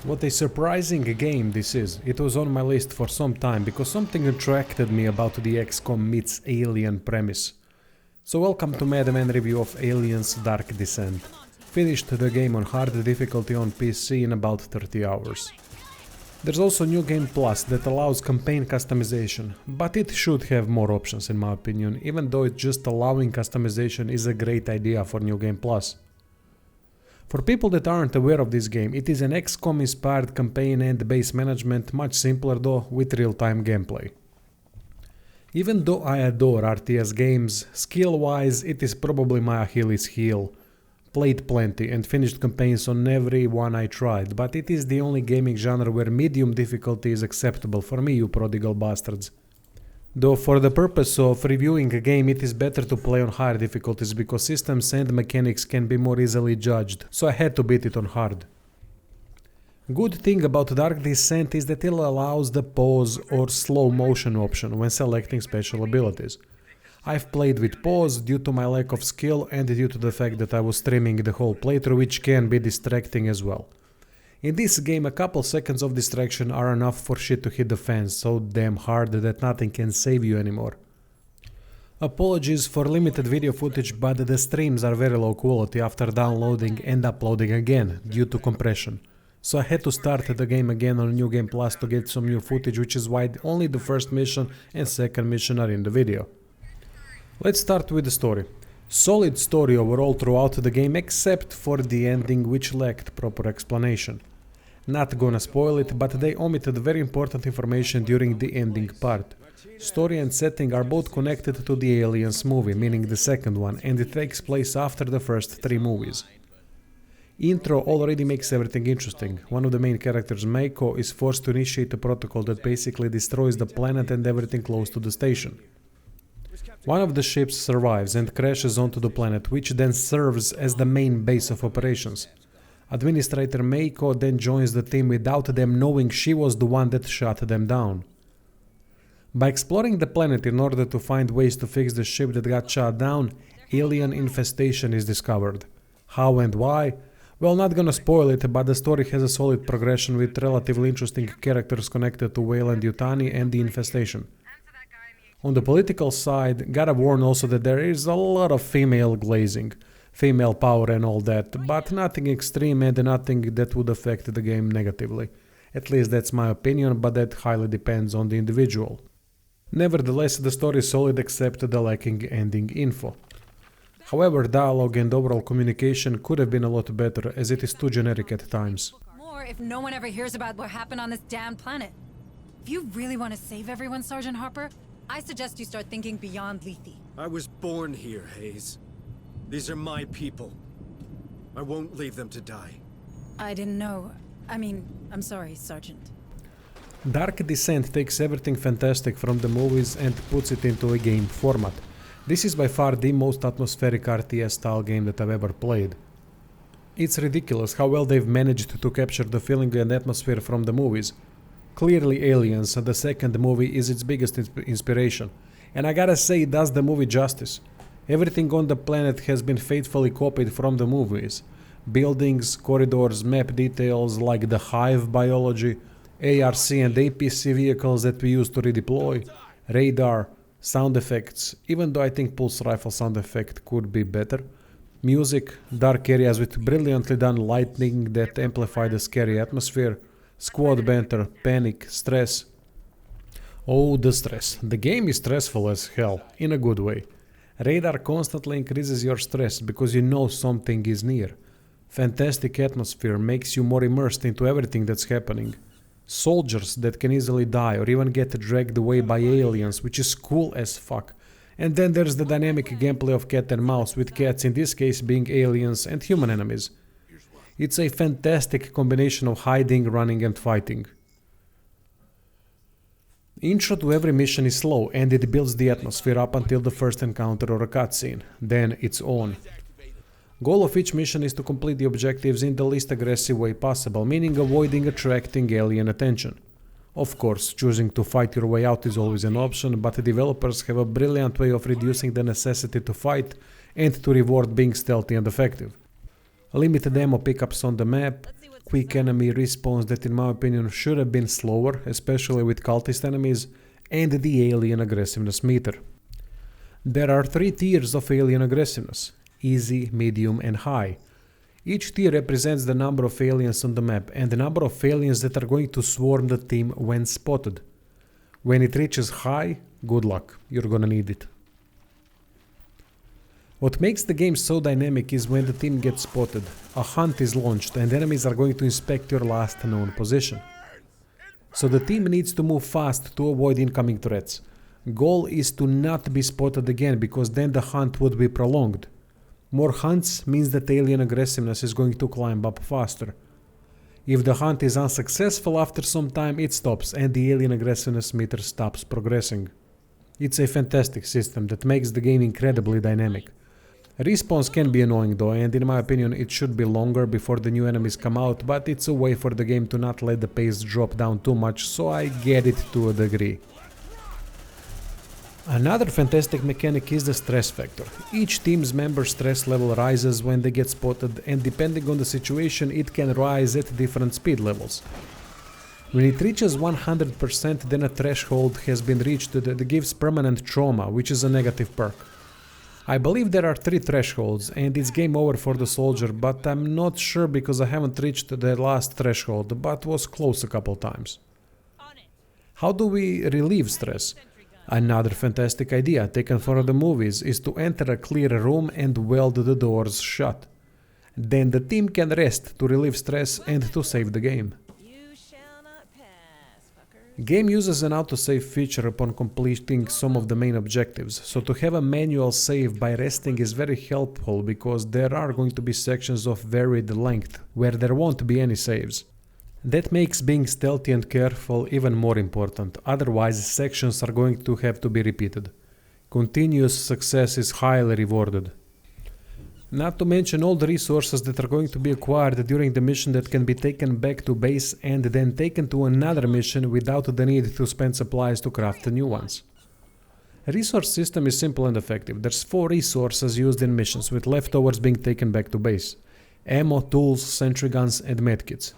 What a surprising game this is. It was on my list for some time because something attracted me about the XCOM meets Alien premise. So welcome to Madman review of Aliens Dark Descent. Finished the game on hard difficulty on PC in about 30 hours. There's also New Game Plus that allows campaign customization, but it should have more options in my opinion, even though just allowing customization is a great idea for New Game Plus. For people that aren't aware of this game, it is an XCOM inspired campaign and base management, much simpler though, with real-time gameplay. Even though I adore RTS games, skill-wise it is probably my Achilles heel. Played plenty and finished campaigns on every one I tried, but it is the only gaming genre where medium difficulty is acceptable for me, you prodigal bastards. Though for the purpose of reviewing a game it is better to play on higher difficulties because systems and mechanics can be more easily judged, so I had to beat it on hard. Good thing about Dark Descent is that it allows the pause or slow motion option when selecting special abilities. I've played with pause due to my lack of skill and due to the fact that I was streaming the whole playthrough, which can be distracting as well. In this game a couple seconds of distraction are enough for shit to hit the fan so damn hard that nothing can save you anymore. Apologies for limited video footage, but the streams are very low quality after downloading and uploading again due to compression. So I had to start the game again on New Game Plus to get some new footage, which is why only the first mission and second mission are in the video. Let's start with the story. Solid story overall throughout the game except for the ending, which lacked proper explanation. Not gonna spoil it, but they omitted very important information during the ending part. Story and setting are both connected to the Aliens movie, meaning the second one, and it takes place after the first 3 movies. Intro already makes everything interesting. One of the main characters, Mako, is forced to initiate a protocol that basically destroys the planet and everything close to the station. One of the ships survives and crashes onto the planet, which then serves as the main base of operations. Administrator Mako then joins the team without them knowing she was the one that shot them down. By exploring the planet in order to find ways to fix the ship that got shot down, alien infestation is discovered. How and why? Well, not gonna spoil it, but the story has a solid progression with relatively interesting characters connected to Weyland-Yutani and the infestation. On the political side, gotta warn also that there is a lot of female glazing, female power and all that, but nothing extreme and nothing that would affect the game negatively. At least that's my opinion, but that highly depends on the individual. Nevertheless, the story is solid except the lacking ending info. However, dialogue and overall communication could have been a lot better, as it is too generic at times. More if no one ever hears about what happened on this damn planet. If you really want to save everyone, Sergeant Harper, I suggest you start thinking beyond Lethe. I was born here, Hayes. These are my people. I won't leave them to die. I didn't know. I'm sorry, Sergeant. Dark Descent takes everything fantastic from the movies and puts it into a game format. This is by far the most atmospheric RTS style game that I've ever played. It's ridiculous how well they've managed to capture the feeling and atmosphere from the movies. Clearly Aliens, the second movie, is its biggest inspiration, and I gotta say it does the movie justice. Everything on the planet has been faithfully copied from the movies. Buildings, corridors, map details like the hive biology, ARC and APC vehicles that we use to redeploy, radar, sound effects, even though I think pulse rifle sound effect could be better, music, dark areas with brilliantly done lighting that amplify the scary atmosphere, squad banter, panic, stress. Oh, the stress. The game is stressful as hell, in a good way. Radar constantly increases your stress because you know something is near. Fantastic atmosphere makes you more immersed into everything that's happening. Soldiers that can easily die or even get dragged away by aliens, which is cool as fuck. And then there's the dynamic gameplay of cat and mouse, with cats in this case being aliens and human enemies. It's a fantastic combination of hiding, running and fighting. Intro to every mission is slow and it builds the atmosphere up until the first encounter or a cutscene. Then it's on. Goal of each mission is to complete the objectives in the least aggressive way possible, meaning avoiding attracting alien attention. Of course, choosing to fight your way out is always an option, but the developers have a brilliant way of reducing the necessity to fight and to reward being stealthy and effective. Limited ammo pickups on the map, quick enemy response that in my opinion should have been slower, especially with cultist enemies, and the alien aggressiveness meter. There are 3 tiers of alien aggressiveness: easy, medium and high. Each tier represents the number of aliens on the map and the number of aliens that are going to swarm the team when spotted. When it reaches high, good luck, you're gonna need it. What makes the game so dynamic is when the team gets spotted, a hunt is launched and enemies are going to inspect your last known position. So the team needs to move fast to avoid incoming threats. Goal is to not be spotted again, because then the hunt would be prolonged. More hunts means that alien aggressiveness is going to climb up faster. If the hunt is unsuccessful after some time, it stops and the alien aggressiveness meter stops progressing. It's a fantastic system that makes the game incredibly dynamic. Respawns can be annoying though, and in my opinion it should be longer before the new enemies come out, but it's a way for the game to not let the pace drop down too much, so I get it to a degree. Another fantastic mechanic is the stress factor. Each team's member stress level rises when they get spotted, and depending on the situation it can rise at different speed levels. When it reaches 100%, then a threshold has been reached that gives permanent trauma, which is a negative perk. I believe there are 3 thresholds and it's game over for the soldier, but I'm not sure because I haven't reached the last threshold, but was close a couple times. How do we relieve stress? Another fantastic idea taken from the movies is to enter a clear room and weld the doors shut. Then the team can rest to relieve stress and to save the game. Game uses an autosave feature upon completing some of the main objectives, so to have a manual save by resting is very helpful because there are going to be sections of varied length where there won't be any saves. That makes being stealthy and careful even more important, otherwise sections are going to have to be repeated. Continuous success is highly rewarded. Not to mention all the resources that are going to be acquired during the mission that can be taken back to base and then taken to another mission without the need to spend supplies to craft new ones. A resource system is simple and effective. There's 4 resources used in missions, with leftovers being taken back to base: ammo, tools, sentry guns and medkits.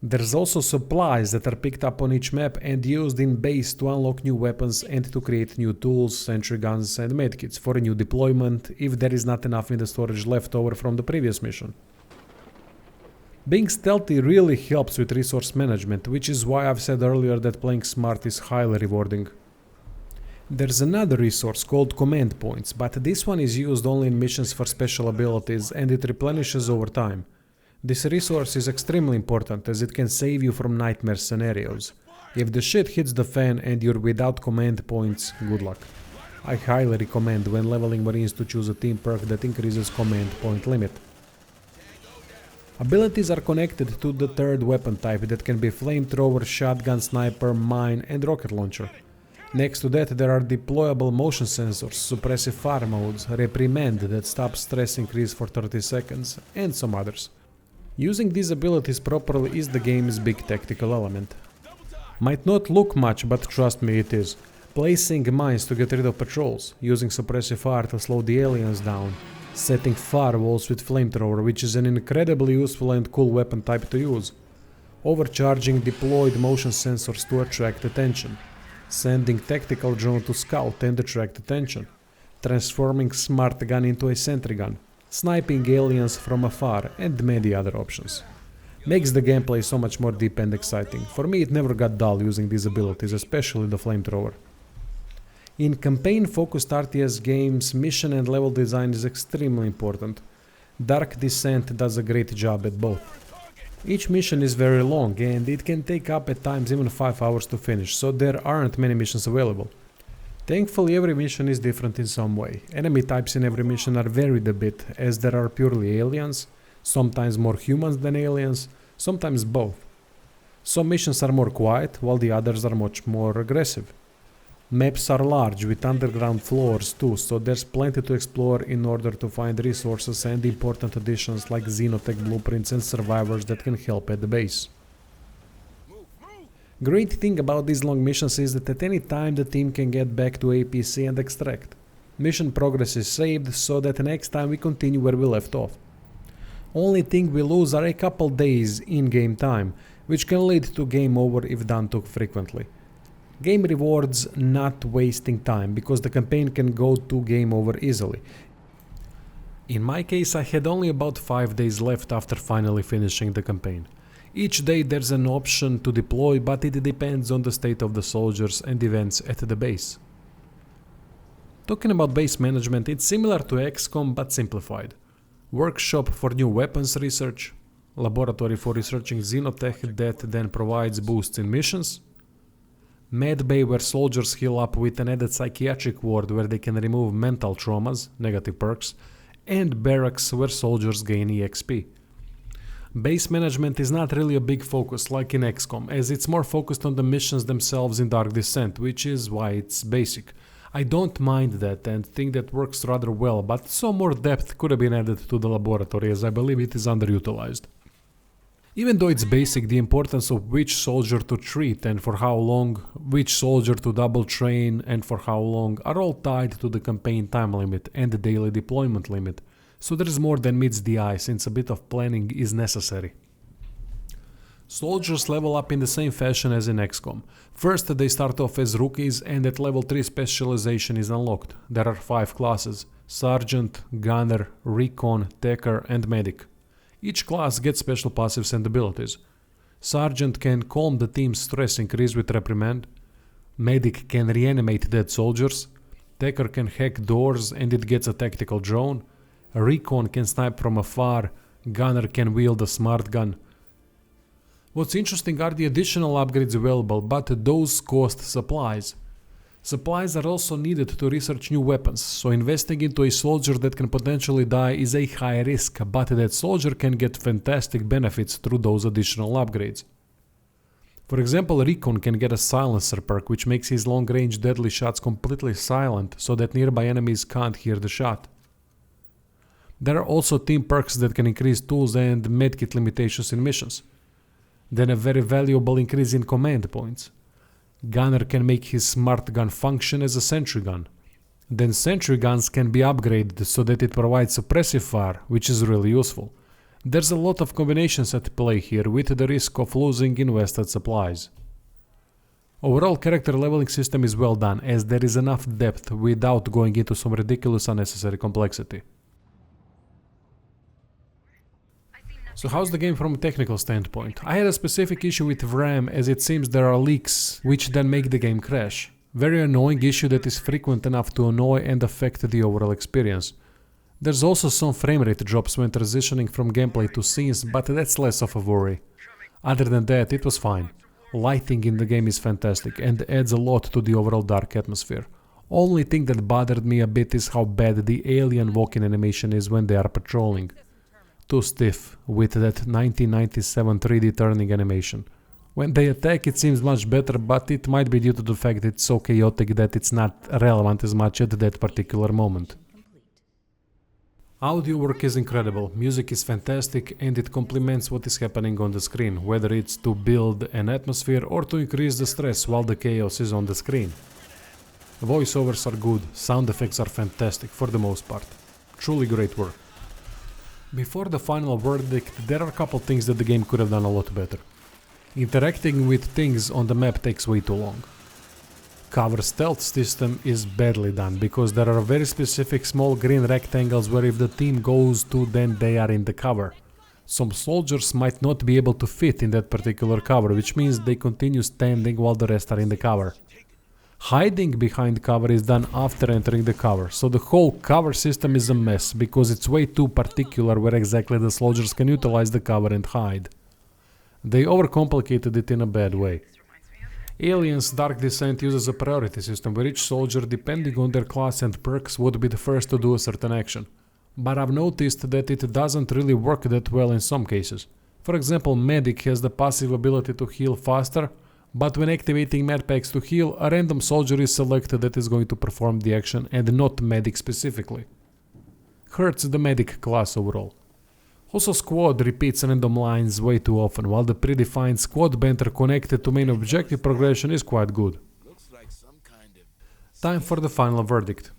There's also supplies that are picked up on each map and used in base to unlock new weapons and to create new tools, sentry guns and medkits for a new deployment if there is not enough in the storage left over from the previous mission. Being stealthy really helps with resource management, which is why I've said earlier that playing smart is highly rewarding. There's another resource called command points, but this one is used only in missions for special abilities and it replenishes over time. This resource is extremely important as it can save you from nightmare scenarios. If the shit hits the fan and you're without command points, good luck. I highly recommend when leveling Marines to choose a team perk that increases command point limit. Abilities are connected to the 3rd weapon type that can be flamethrower, shotgun, sniper, mine and rocket launcher. Next to that there are deployable motion sensors, suppressive fire modes, reprimand that stops stress increase for 30 seconds and some others. Using these abilities properly is the game's big tactical element. Might not look much, but trust me it is. Placing mines to get rid of patrols, using suppressive fire to slow the aliens down, setting firewalls with flamethrower, which is an incredibly useful and cool weapon type to use, overcharging deployed motion sensors to attract attention, sending tactical drone to scout and attract attention, transforming smart gun into a sentry gun, sniping aliens from afar and many other options. Makes the gameplay so much more deep and exciting. For me it never got dull using these abilities, especially the flamethrower. In campaign-focused RTS games, mission and level design is extremely important. Dark Descent does a great job at both. Each mission is very long and it can take up at times even 5 hours to finish, so there aren't many missions available. Thankfully every mission is different in some way. Enemy types in every mission are varied a bit, as there are purely aliens, sometimes more humans than aliens, sometimes both. Some missions are more quiet, while the others are much more aggressive. Maps are large with underground floors too, so there's plenty to explore in order to find resources and important additions like xenotech blueprints and survivors that can help at the base. Great thing about these long missions is that at any time the team can get back to APC and extract. Mission progress is saved so that next time we continue where we left off. Only thing we lose are a couple days in-game time, which can lead to game over if done too frequently. Game rewards not wasting time, because the campaign can go to game over easily. In my case, I had only about 5 days left after finally finishing the campaign. Each day there's an option to deploy, but it depends on the state of the soldiers and events at the base. Talking about base management, it's similar to XCOM but simplified. Workshop for new weapons research, laboratory for researching xenotech that then provides boosts in missions, medbay where soldiers heal up with an added psychiatric ward where they can remove mental traumas, negative perks, and barracks where soldiers gain EXP. Base management is not really a big focus like in XCOM, as it's more focused on the missions themselves in Dark Descent, which is why it's basic. I don't mind that and think that works rather well, but some more depth could have been added to the laboratory, as I believe it is underutilized. Even though it's basic, the importance of which soldier to treat and for how long, which soldier to double train and for how long, are all tied to the campaign time limit and the daily deployment limit, so there is more than meets the eye since a bit of planning is necessary. Soldiers level up in the same fashion as in XCOM. First they start off as rookies and at level 3 specialization is unlocked. There are 5 classes: Sergeant, Gunner, Recon, Taker and Medic. Each class gets special passives and abilities. Sergeant can calm the team's stress increase with reprimand. Medic can reanimate dead soldiers. Taker can hack doors and it gets a tactical drone. Recon can snipe from afar. Gunner can wield a smart gun. What's interesting are the additional upgrades available, but those cost supplies. Supplies are also needed to research new weapons, so investing into a soldier that can potentially die is a high risk, but that soldier can get fantastic benefits through those additional upgrades. For example, Recon can get a silencer perk which makes his long-range deadly shots completely silent so that nearby enemies can't hear the shot. There are also team perks that can increase tools and medkit limitations in missions. Then a very valuable increase in command points. Gunner can make his smart gun function as a sentry gun. Then sentry guns can be upgraded so that it provides suppressive fire, which is really useful. There's a lot of combinations at play here with the risk of losing invested supplies. Overall character leveling system is well done, as there is enough depth without going into some ridiculous unnecessary complexity. So how's the game from a technical standpoint? I had a specific issue with RAM, as it seems there are leaks which then make the game crash. Very annoying issue that is frequent enough to annoy and affect the overall experience. There's also some frame rate drops when transitioning from gameplay to scenes, but that's less of a worry. Other than that, it was fine. Lighting in the game is fantastic and adds a lot to the overall dark atmosphere. Only thing that bothered me a bit is how bad the alien walking animation is when they are patrolling. Too stiff, with that 1997 3D turning animation. When they attack it seems much better, but it might be due to the fact it's so chaotic that it's not relevant as much at that particular moment. Audio work is incredible, music is fantastic and it complements what is happening on the screen, whether it's to build an atmosphere or to increase the stress while the chaos is on the screen. Voiceovers are good, sound effects are fantastic for the most part. Truly great work. Before the final verdict, there are a couple things that the game could have done a lot better. Interacting with things on the map takes way too long. Cover stealth system is badly done, because there are very specific small green rectangles where if the team goes to, then they are in the cover. Some soldiers might not be able to fit in that particular cover, which means they continue standing while the rest are in the cover. Hiding behind cover is done after entering the cover, so the whole cover system is a mess because it's way too particular where exactly the soldiers can utilize the cover and hide. They overcomplicated it in a bad way. Aliens Dark Descent uses a priority system where each soldier, depending on their class and perks, would be the first to do a certain action. But I've noticed that it doesn't really work that well in some cases. For example, Medic has the passive ability to heal faster, but when activating medpacks to heal, a random soldier is selected that is going to perform the action and not Medic specifically. Hurts the Medic class overall. Also, Squad repeats random lines way too often, while the predefined squad banter connected to main objective progression is quite good. Time for the final verdict.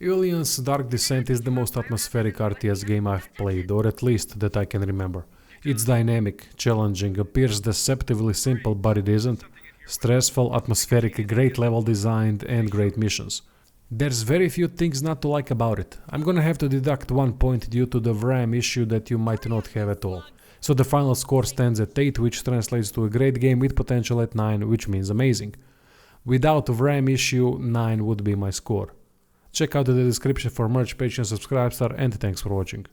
Aliens Dark Descent is the most atmospheric RTS game I've played, or at least that I can remember. It's dynamic, challenging, appears deceptively simple but it isn't. Stressful, atmospheric, great level design and great missions. There's very few things not to like about it. I'm gonna have to deduct 1 point due to the RAM issue that you might not have at all. So the final score stands at 8, which translates to a great game with potential at 9, which means amazing. Without a RAM issue, 9 would be my score. Check out the description for merch, page and subscribe star, and thanks for watching.